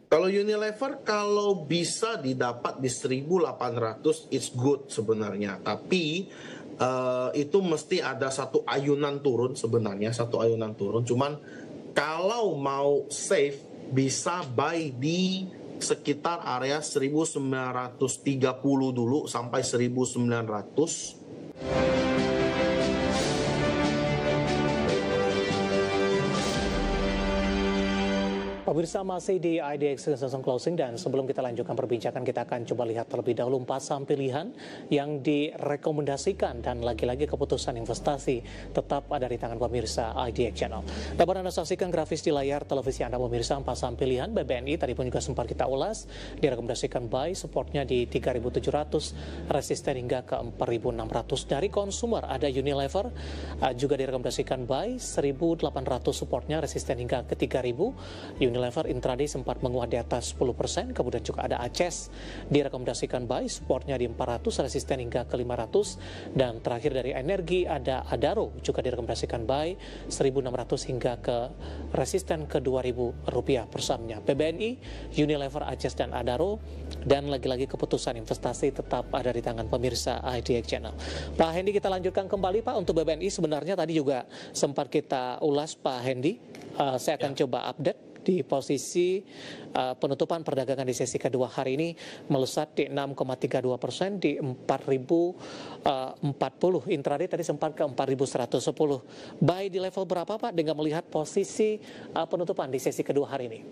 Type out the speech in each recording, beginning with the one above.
Kalau Unilever kalau bisa didapat di 1.800 it's good sebenarnya. Tapi itu mesti ada satu ayunan turun sebenarnya, satu ayunan turun. Cuman kalau mau safe bisa buy di sekitar area 1930 dulu sampai 1900. Pemirsa, masih di IDX Season Closing, dan sebelum kita lanjutkan perbincangan, kita akan coba lihat terlebih dahulu 4 saham pilihan yang direkomendasikan, dan lagi-lagi keputusan investasi tetap ada di tangan pemirsa IDX Channel. Dapat Anda saksikan grafis di layar televisi Anda pemirsa. 4 saham pilihan BBNI tadi pun juga sempat kita ulas, direkomendasikan buy, supportnya di 3.700, resisten hingga ke 4.600. Dari konsumer ada Unilever, juga direkomendasikan buy 1.800, supportnya resisten hingga ke 3.000. Unilever intraday sempat menguat di atas 10%, kemudian juga ada ACES direkomendasikan buy, supportnya di 400, resisten hingga ke 500, dan terakhir dari energi ada Adaro juga direkomendasikan buy 1.600 hingga ke resisten ke Rp2.000 per sahamnya. PBNI, Unilever, ACES, dan Adaro, dan lagi-lagi keputusan investasi tetap ada di tangan pemirsa IDX Channel. Pak Hendy, kita lanjutkan kembali Pak. Untuk BBNI sebenarnya tadi juga sempat kita ulas Pak Hendy. Saya akan coba update di posisi penutupan perdagangan di sesi kedua hari ini melesat di 6,32% di 4.040. Intraday tadi sempat ke 4.110. Buy di level berapa Pak dengan melihat posisi penutupan di sesi kedua hari ini?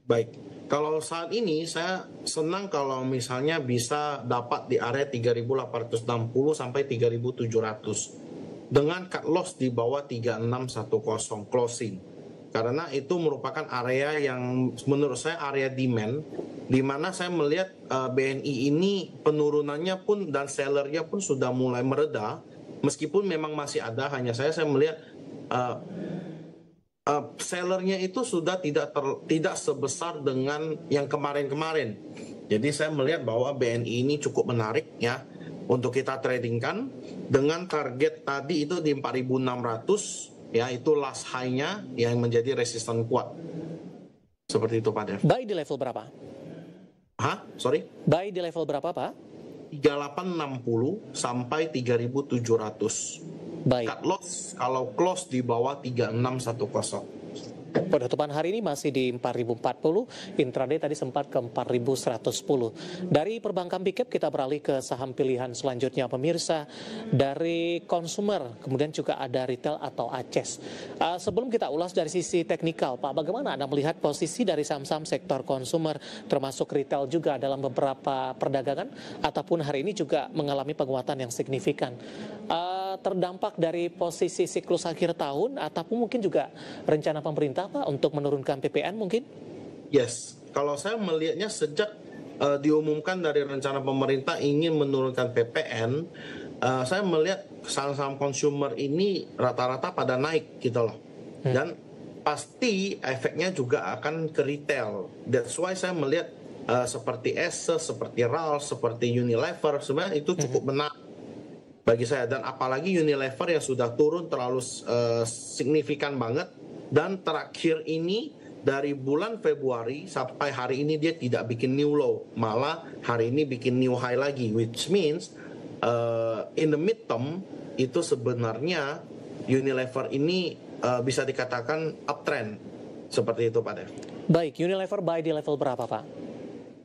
Baik, kalau saat ini saya senang kalau misalnya bisa dapat di area 3.860 sampai 3.700 dengan cut loss di bawah 3610 closing. Karena itu merupakan area yang menurut saya area demand, di mana saya melihat BNI ini penurunannya pun dan sellernya pun sudah mulai mereda, meskipun memang masih ada. Hanya saya melihat sellernya itu sudah tidak sebesar dengan yang kemarin-kemarin. Jadi saya melihat bahwa BNI ini cukup menarik ya untuk kita tradingkan, dengan target tadi itu di 4.600. Ya, itu last high-nya yang menjadi resisten kuat. Seperti itu Pak Dev. Buy di level berapa? Sorry? Buy di level berapa Pak? 3860 sampai 3700. Baik. Cut loss kalau close di bawah 3610. Penutupan hari ini masih di 4.040, intraday tadi sempat ke 4.110. Dari perbankan big cap kita beralih ke saham pilihan selanjutnya pemirsa, dari consumer, kemudian juga ada retail atau ACES. Sebelum kita ulas dari sisi teknikal Pak, bagaimana Anda melihat posisi dari saham-saham sektor consumer termasuk retail juga dalam beberapa perdagangan ataupun hari ini juga mengalami penguatan yang signifikan? Terdampak dari posisi siklus akhir tahun ataupun mungkin juga rencana pemerintah Pak untuk menurunkan PPN mungkin? Yes, kalau saya melihatnya sejak diumumkan dari rencana pemerintah ingin menurunkan PPN, saya melihat saham-saham consumer ini rata-rata pada naik gitu loh. Dan pasti efeknya juga akan ke retail. That's why saya melihat seperti ASUS, seperti RALS, seperti Unilever, sebenarnya itu cukup menarik bagi saya. Dan apalagi Unilever yang sudah turun terlalu signifikan banget. Dan terakhir ini dari bulan Februari sampai hari ini dia tidak bikin new low, malah hari ini bikin new high lagi, which means in the midterm itu sebenarnya Unilever ini bisa dikatakan uptrend, seperti itu Pak Dev. Baik, Unilever buy di level berapa Pak?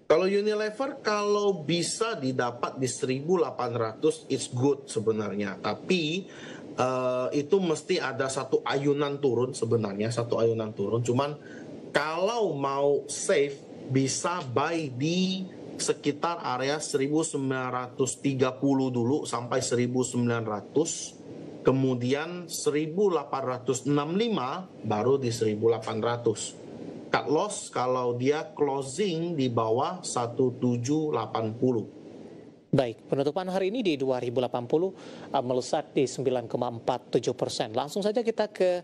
Kalau Unilever kalau bisa didapat di 1.800 it's good sebenarnya, tapi itu mesti ada satu ayunan turun sebenarnya, satu ayunan turun. Cuman kalau mau safe bisa buy di sekitar area 1930 dulu sampai 1900, kemudian 1865 baru di 1800. Cut loss kalau dia closing di bawah 1780. Baik, penutupan hari ini di 2080 melesat di 9,47%. Langsung saja kita ke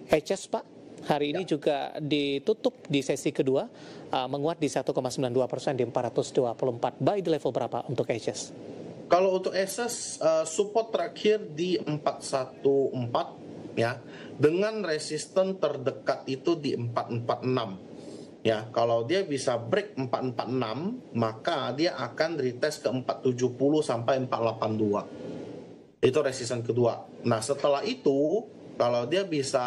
ACES Pak. Hari ini juga ditutup di sesi kedua, menguat di 1,92% di 424. Buy di level berapa untuk ACES? Kalau untuk ACES, support terakhir di 414 ya, dengan resisten terdekat itu di 446. Ya, kalau dia bisa break 446, maka dia akan retest ke 470 sampai 482. Itu resisten kedua. Nah, setelah itu kalau dia bisa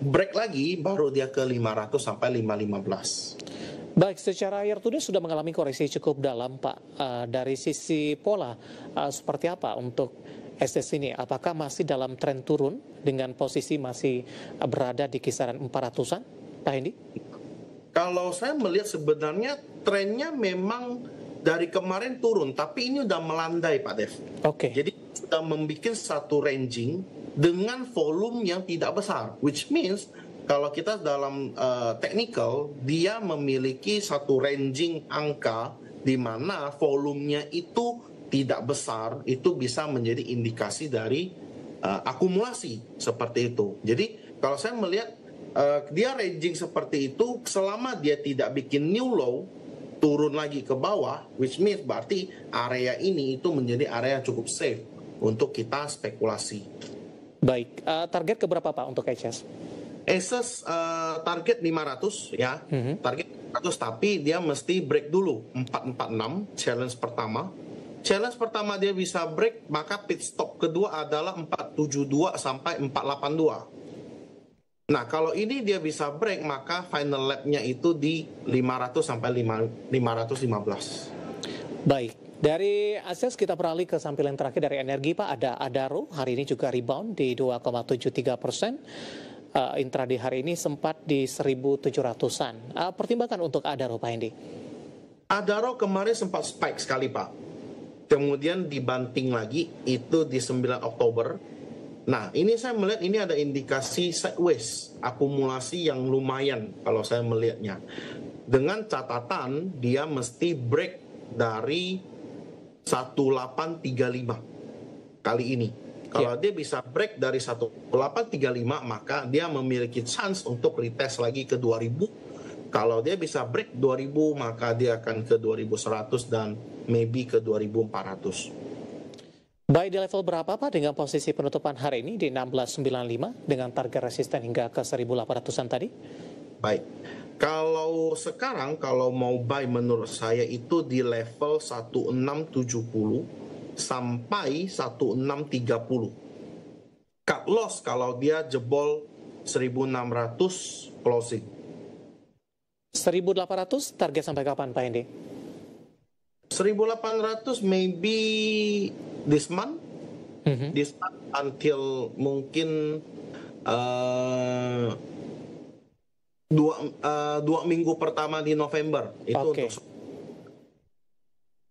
break lagi, baru dia ke 500 sampai 515. Baik, secara year to date sudah mengalami koreksi cukup dalam, Pak. Dari sisi pola, seperti apa untuk SS ini? Apakah masih dalam tren turun dengan posisi masih berada di kisaran 400-an, Pak Hendy? Kalau saya melihat sebenarnya trennya memang dari kemarin turun, tapi ini udah melandai, Pak Dev. Oke. Jadi sudah membuat satu ranging dengan volume yang tidak besar, which means kalau kita dalam technical, dia memiliki satu ranging angka di mana volumenya itu tidak besar, itu bisa menjadi indikasi dari akumulasi seperti itu. Jadi kalau saya melihat dia ranging seperti itu, selama dia tidak bikin new low, turun lagi ke bawah, which means berarti area ini itu menjadi area yang cukup safe untuk kita spekulasi. Baik, target keberapa Pak untuk HS? SS target 500 ya, target 500, tapi dia mesti break dulu 446 challenge pertama. Challenge pertama dia bisa break, maka pit stop kedua adalah 472 sampai 482. Nah, kalau ini dia bisa break, maka final lap-nya itu di 500 sampai 515. Baik. Dari Ases kita beralih ke sampel yang terakhir dari energi Pak, ada Adaro, hari ini juga rebound di 2,73%. Intraday hari ini sempat di 1.700-an. Pertimbangan untuk Adaro, Pak Hendy? Adaro kemarin sempat spike sekali, Pak. Kemudian dibanting lagi, itu di 9 Oktober. Nah, ini saya melihat ini ada indikasi sideways, akumulasi yang lumayan kalau saya melihatnya. Dengan catatan dia mesti break dari 1835 kali ini. Kalau dia bisa break dari 1835, maka dia memiliki chance untuk retest lagi ke 2000. Kalau dia bisa break 2000, maka dia akan ke 2100 dan maybe ke 2400. Baik, di level berapa Pak dengan posisi penutupan hari ini di 1695 dengan target resisten hingga ke 1800-an tadi? Baik. Kalau sekarang, kalau mau buy menurut saya itu di level 1670 sampai 1630. Cut loss kalau dia jebol 1600 closing. 1800 target sampai kapan Pak Hendy? 1800 maybe this month. This month until mungkin dua minggu pertama di November itu untuk.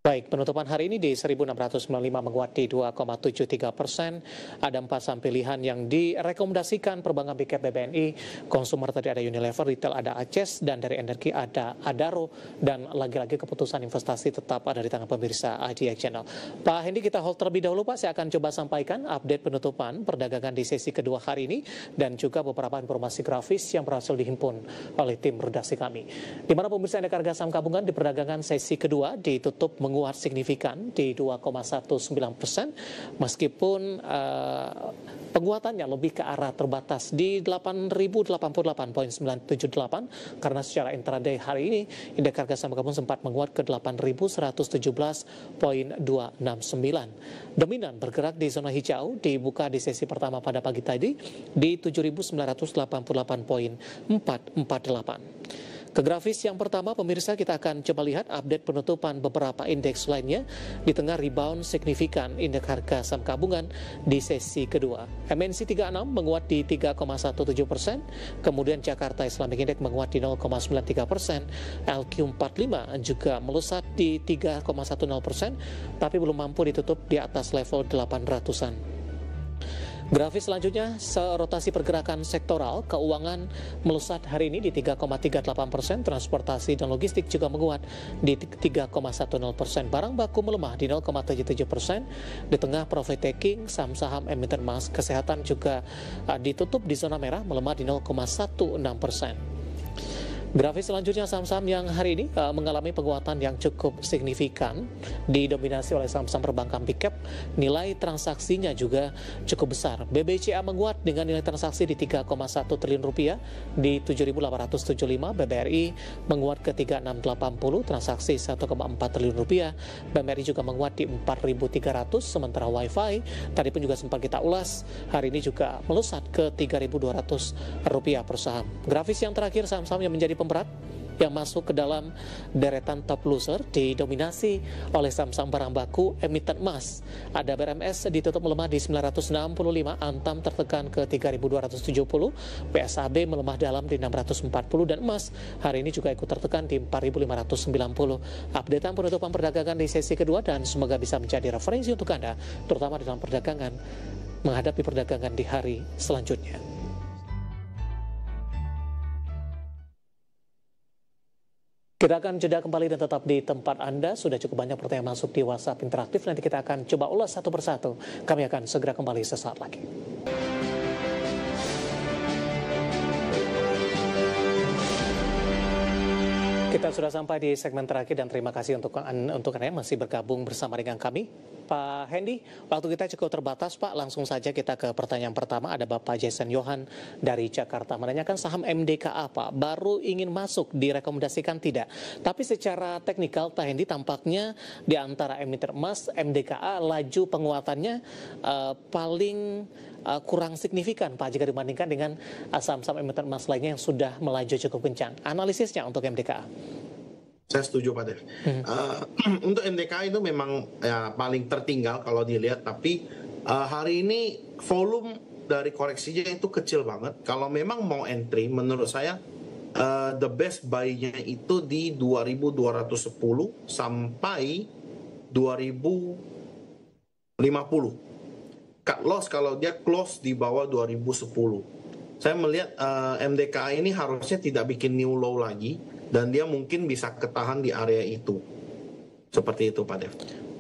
Baik, penutupan hari ini di 1.695 menguat di 2,73%. Ada 4 saham pilihan yang direkomendasikan perbankan Big Cap BBNI. Konsumer tadi ada Unilever, retail ada Aces, dan dari energi ada Adaro. Dan lagi-lagi keputusan investasi tetap ada di tangan pemirsa IDX Channel. Pak Hendy, kita hold terlebih dahulu Pak. Saya akan coba sampaikan update penutupan perdagangan di sesi kedua hari ini. Dan juga beberapa informasi grafis yang berhasil dihimpun oleh tim redaksi kami. Di mana pemirsa indeks harga saham gabungan di perdagangan sesi kedua ditutup menguat signifikan di 2,19%, meskipun penguatannya lebih ke arah terbatas di 8.088.978 karena secara intraday hari ini indeks harga saham gabungan sempat menguat ke 8.117.269. Dominan bergerak di zona hijau, dibuka di sesi pertama pada pagi tadi di 7.988.448. Ke grafis yang pertama, pemirsa, kita akan coba lihat update penutupan beberapa indeks lainnya di tengah rebound signifikan indeks harga saham gabungan di sesi kedua. MNC 36 menguat di 3,17%, kemudian Jakarta Islamic Index menguat di 0,93%, LQ45 juga melesat di 3,10%, tapi belum mampu ditutup di atas level 800-an. Grafis selanjutnya, rotasi pergerakan sektoral, keuangan melesat hari ini di 3,38%, transportasi dan logistik juga menguat di 3,10%, barang baku melemah di 0,77%, di tengah profit taking, saham-saham emiten emas, kesehatan juga ditutup di zona merah, melemah di 0,16%. Grafis selanjutnya saham-saham yang hari ini mengalami penguatan yang cukup signifikan, didominasi oleh saham-saham perbankan big cap. Nilai transaksinya juga cukup besar. BBCA menguat dengan nilai transaksi di 3,1 triliun rupiah di 7.875. BBRI menguat ke 3.680, transaksi 1,4 triliun rupiah. BMRI juga menguat di 4.300. Sementara WiFi tadi pun juga sempat kita ulas, hari ini juga melesat ke 3.200 rupiah per saham. Grafis yang terakhir saham-saham yang menjadi pemberat yang masuk ke dalam deretan top loser didominasi oleh saham-saham barang baku emiten emas. Ada BRMS ditutup melemah di 965, Antam tertekan ke 3.270, PSAB melemah dalam di 640 dan emas hari ini juga ikut tertekan di 4.590. Updatean penutupan perdagangan di sesi kedua dan semoga bisa menjadi referensi untuk Anda terutama dalam perdagangan menghadapi perdagangan di hari selanjutnya. Kita akan jeda kembali dan tetap di tempat Anda. Sudah cukup banyak pertanyaan masuk di WhatsApp interaktif. Nanti kita akan coba ulas satu persatu. Kami akan segera kembali sesaat lagi. Kita sudah sampai di segmen terakhir dan terima kasih untuk Anda yang masih bergabung bersama dengan kami. Pak Hendy, waktu kita cukup terbatas Pak, langsung saja kita ke pertanyaan pertama. Ada Bapak Jason Johan dari Jakarta menanyakan saham MDKA Pak, baru ingin masuk, direkomendasikan tidak. Tapi secara teknikal Pak Hendy tampaknya di antara emiten emas, MDKA laju penguatannya paling kurang signifikan Pak jika dibandingkan dengan saham-saham emiten emas lainnya yang sudah melaju cukup kencang. Analisisnya untuk MDKA. Saya setuju Pak Dev. Untuk MDKA itu memang ya, paling tertinggal kalau dilihat, tapi hari ini volume dari koreksinya itu kecil banget. Kalau memang mau entry, menurut saya the best buy-nya itu di 2.210 sampai 2.050. Cut loss kalau dia close di bawah 2010. Saya melihat MDKA ini harusnya tidak bikin new low lagi dan dia mungkin bisa ketahan di area itu. Seperti itu Pak Dev.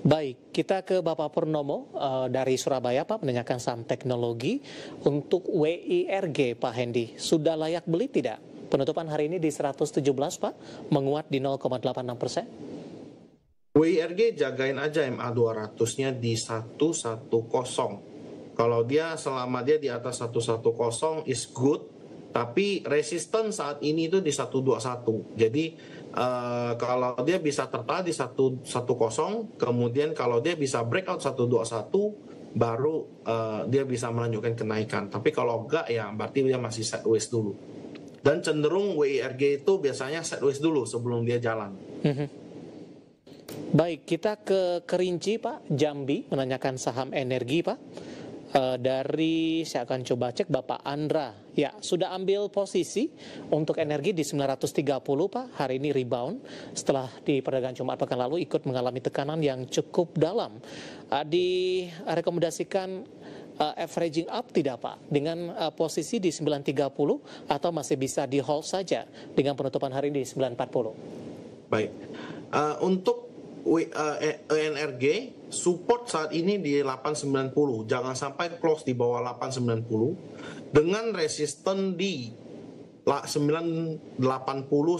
Baik, kita ke Bapak Purnomo dari Surabaya Pak menanyakan saham teknologi untuk WIRG Pak Hendy. Sudah layak beli tidak? Penutupan hari ini di 117 Pak, menguat di 0,86%. WIRG jagain aja MA 200-nya di 110. Kalau dia selama dia di atas 110 is good, tapi resisten saat ini itu di 121. Jadi kalau dia bisa tertahan di 110, kemudian kalau dia bisa breakout 121, baru dia bisa melanjutkan kenaikan. Tapi kalau enggak ya berarti dia masih sideways dulu. Dan cenderung WIRG itu biasanya sideways dulu sebelum dia jalan. Baik, kita ke Kerinci Pak, Jambi menanyakan saham energi Pak. Dari saya akan coba cek Bapak Andra. Ya, sudah ambil posisi untuk energi di 930 Pak. Hari ini rebound setelah di perdagangan Jumat pekan lalu ikut mengalami tekanan yang cukup dalam. Direkomendasikan averaging up tidak Pak? Dengan posisi di 930 atau masih bisa di hold saja dengan penutupan hari ini di 940? Baik. Untuk ENRG support saat ini di 890, jangan sampai close di bawah 890 dengan resisten di 980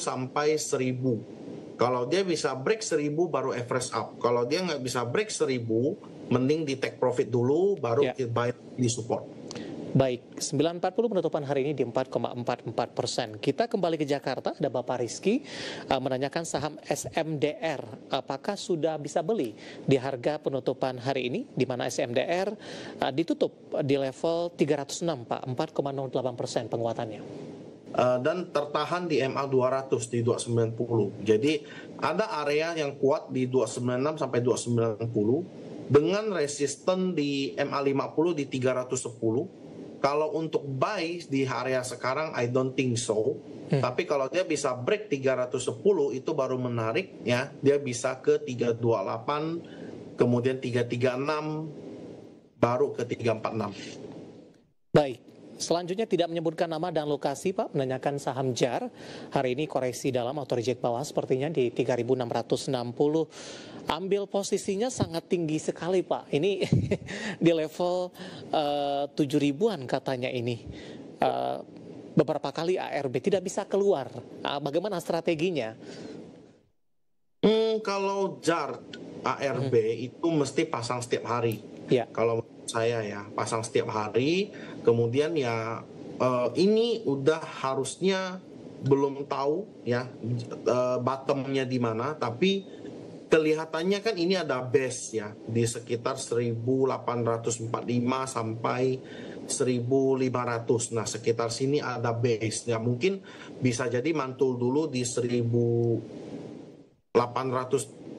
sampai 1000. Kalau dia bisa break 1000 baru average up. Kalau dia nggak bisa break 1000, mending di take profit dulu baru buy di support. Baik, 940 penutupan hari ini di 4,44%. Kita kembali ke Jakarta, ada Bapak Rizky menanyakan saham SMDR. Apakah sudah bisa beli di harga penutupan hari ini, di mana SMDR ditutup di level 306 Pak, 4,08% penguatannya. Dan tertahan di MA 200 di 290. Jadi ada area yang kuat di 296 sampai 290 dengan resisten di MA 50 di 310. Kalau untuk buy di area sekarang I don't think so. Tapi kalau dia bisa break 310 itu baru menarik ya. Dia bisa ke 328, kemudian 336, baru ke 346. Baik. Selanjutnya tidak menyebutkan nama dan lokasi Pak, menanyakan saham JAR. Hari ini koreksi dalam atau reject bawah sepertinya di 3.660. Ambil posisinya sangat tinggi sekali Pak. Ini di level 7.000-an katanya ini. beberapa kali ARB tidak bisa keluar. Bagaimana strateginya? Kalau JART ARB itu mesti pasang setiap hari. Ya. Kalau menurut saya ya, pasang setiap hari. Kemudian ya ini udah harusnya belum tahu ya bottomnya di mana, tapi kelihatannya kan ini ada base ya di sekitar 1845 sampai 1500. Nah, sekitar sini ada base. Ya mungkin bisa jadi mantul dulu di 1830,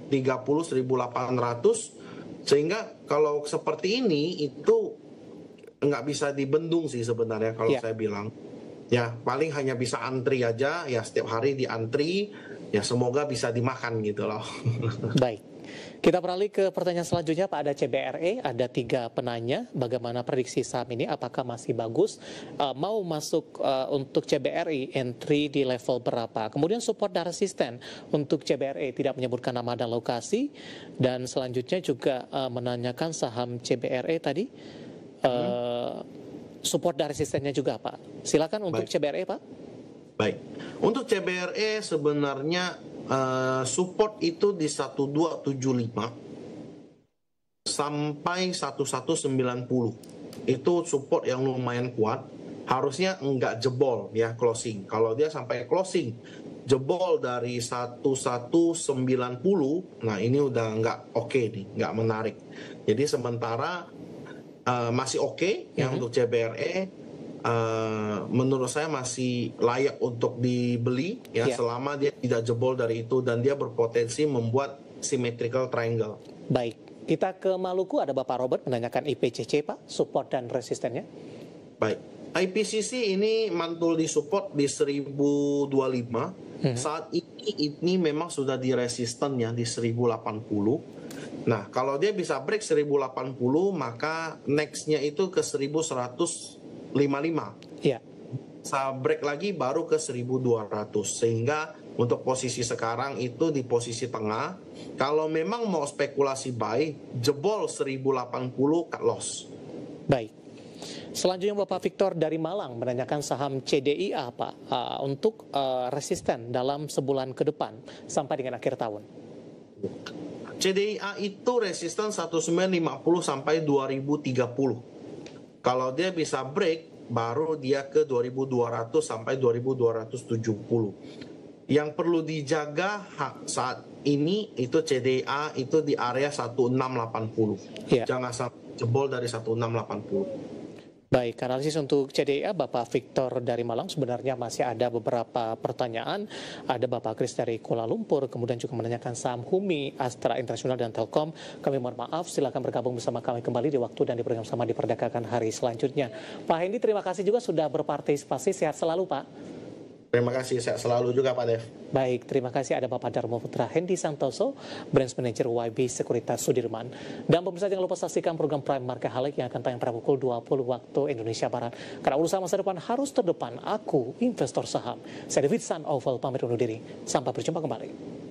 1800, sehingga kalau seperti ini itu nggak bisa dibendung sih sebenarnya kalau saya bilang. Ya paling hanya bisa antri aja, ya setiap hari diantri, ya semoga bisa dimakan gitu loh. Baik, kita beralih ke pertanyaan selanjutnya Pak. Ada CBRE, ada 3 penanya. Bagaimana prediksi saham ini? Apakah masih bagus? Mau masuk untuk CBRE, entry di level berapa? Kemudian support dan resisten untuk CBRE tidak menyebutkan nama dan lokasi. Dan selanjutnya juga menanyakan saham CBRE tadi. Support dan resistennya juga Pak. Silakan untuk CBRE Pak. Baik, untuk CBRE sebenarnya support itu di 1275 sampai 1190. Itu support yang lumayan kuat. Harusnya enggak jebol ya closing. Kalau dia sampai closing jebol dari 1190, nah ini udah enggak oke nih, enggak menarik. Jadi sementara masih oke ya untuk CBRE. Menurut saya masih layak untuk dibeli ya selama dia tidak jebol dari itu dan dia berpotensi membuat symmetrical triangle. Baik, kita ke Maluku. Ada Bapak Robert menanyakan IPCC Pak, support dan resistennya. Baik, IPCC ini mantul di support di 1025. Saat ini memang sudah di resisten ya di 1080. Nah, kalau dia bisa break 1080, maka next-nya itu ke 1155. Iya. Bisa break lagi baru ke 1200. Sehingga untuk posisi sekarang itu di posisi tengah. Kalau memang mau spekulasi buy, jebol 1080 cut loss. Baik. Selanjutnya Bapak Victor dari Malang menanyakan saham CDIA Pak untuk resisten dalam sebulan ke depan sampai dengan akhir tahun. CDIA itu resisten 1950 sampai 2030. Kalau dia bisa break, baru dia ke 2200 sampai 2270. Yang perlu dijaga saat ini itu CDIA itu di area 1680. Jangan sampai jebol dari 1680. Baik, analisis untuk CDIA Bapak Victor dari Malang. Sebenarnya masih ada beberapa pertanyaan. Ada Bapak Kris dari Kuala Lumpur, kemudian juga menanyakan saham Humi, Astra Internasional, dan Telkom. Kami mohon maaf, silakan bergabung bersama kami kembali di waktu dan di program sama diperdagangkan hari selanjutnya. Pak Hendy, terima kasih juga sudah berpartisipasi. Sehat selalu Pak. Terima kasih, sehat selalu juga Pak Dev. Baik, terima kasih. Ada Bapak Darmo Putra Hendy Santoso, Branch Manager YB Sekuritas Sudirman. Dan pemirsa jangan lupa saksikan program Prime Market Halik yang akan tayang pada pukul 20 waktu Indonesia Barat. Karena urusan masa depan harus terdepan, aku investor saham. Saya David San Oval pamit undur diri. Sampai berjumpa kembali.